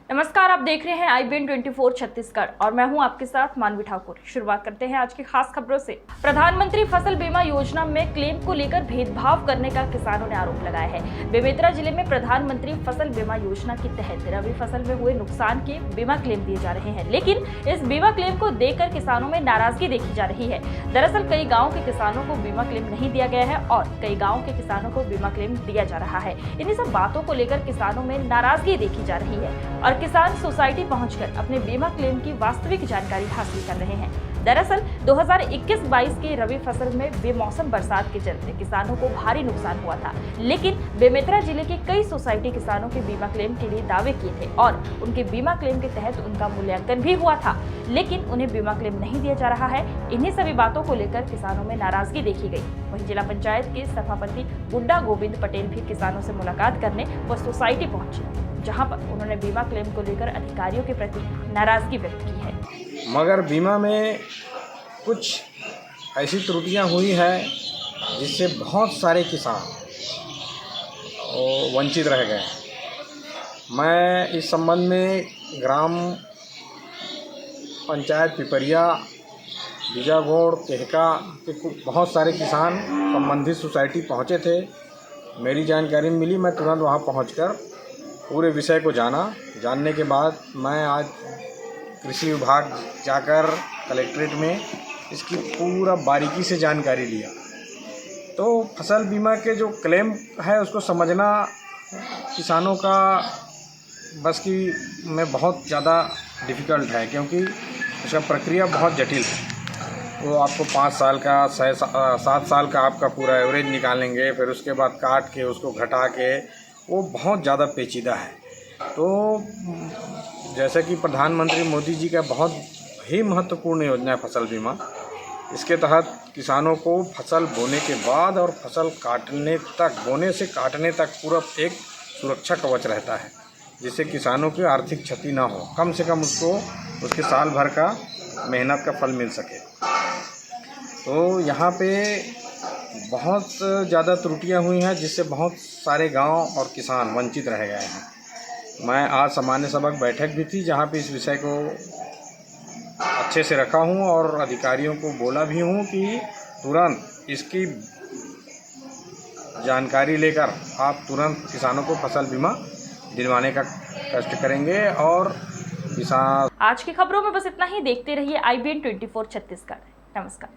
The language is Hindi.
नमस्कार, आप देख रहे हैं IBN 24 छत्तीसगढ़ और मैं हूं आपके साथ मानवी ठाकुर। शुरुआत करते हैं आज की खास खबरों से। प्रधानमंत्री फसल बीमा योजना में क्लेम को लेकर भेदभाव करने का किसानों ने आरोप लगाया है। बेमेतरा जिले में प्रधानमंत्री फसल बीमा योजना के तहत रबी फसल में हुए नुकसान के बीमा क्लेम दिए जा रहे हैं, लेकिन इस बीमा क्लेम को देखकर किसानों में नाराजगी देखी जा रही है। दरअसल कई गाँव के किसानों को बीमा क्लेम नहीं दिया गया है और कई गाँव के किसानों को बीमा क्लेम दिया जा रहा है। इन्हीं सब बातों को लेकर किसानों में नाराजगी देखी जा रही है और किसान सोसाइटी पहुंचकर अपने बीमा क्लेम की वास्तविक जानकारी हासिल कर रहे हैं। दरअसल 2021-22 की रबी फसल में बेमौसम बरसात के चलते किसानों को भारी नुकसान हुआ था, लेकिन बेमेतरा जिले के कई सोसाइटी किसानों के बीमा क्लेम के लिए दावे किए थे और उनके बीमा क्लेम के तहत उनका मूल्यांकन भी हुआ था, लेकिन उन्हें बीमा क्लेम नहीं दिया जा रहा है। इन्हीं सभी बातों को लेकर किसानों में नाराजगी देखी गई। वहीं जिला पंचायत के सभापति गुड्डा गोविंद पटेल भी किसानों से मुलाकात करने व सोसाइटी पहुंचे, जहां पर उन्होंने बीमा क्लेम को लेकर अधिकारियों के प्रति नाराजगी व्यक्त की है। मगर बीमा में कुछ ऐसी त्रुटियां हुई है जिससे बहुत सारे किसान वंचित रह गए। मैं इस संबंध में ग्राम पंचायत पिपरिया, बीजागोड़, केहका के बहुत सारे किसान संबंधित सोसाइटी पहुंचे थे। मेरी जानकारी मिली, मैं तुरंत वहां पहुंचकर पूरे विषय को जानने के बाद मैं आज कृषि विभाग जाकर कलेक्ट्रेट में इसकी पूरा बारीकी से जानकारी लिया। तो फसल बीमा के जो क्लेम है उसको समझना किसानों का बस की में बहुत ज़्यादा डिफ़िकल्ट है, क्योंकि उसका प्रक्रिया बहुत जटिल है। वो आपको 5 साल का 7 साल का आपका पूरा एवरेज निकालेंगे, फिर उसके बाद काट के उसको घटा के, वो बहुत ज़्यादा पेचीदा है। तो जैसे कि प्रधानमंत्री मोदी जी का बहुत ही महत्वपूर्ण योजना है फसल बीमा। इसके तहत किसानों को फसल बोने के बाद और फसल काटने तक, बोने से काटने तक पूरा एक सुरक्षा कवच रहता है, जिससे किसानों की आर्थिक क्षति ना हो, कम से कम उसको उसके साल भर का मेहनत का फल मिल सके। तो यहाँ पे बहुत ज़्यादा त्रुटियां हुई हैं, जिससे बहुत सारे गांव और किसान वंचित रह गए हैं। मैं आज सामान्य सभा बैठक भी थी, जहां पे इस विषय को अच्छे से रखा हूं और अधिकारियों को बोला भी हूं कि तुरंत इसकी जानकारी लेकर आप तुरंत किसानों को फसल बीमा दिलवाने का कष्ट करेंगे। और किसान आज की खबरों में बस इतना ही। देखते रहिए IBN 24 छत्तीसगढ़। नमस्कार।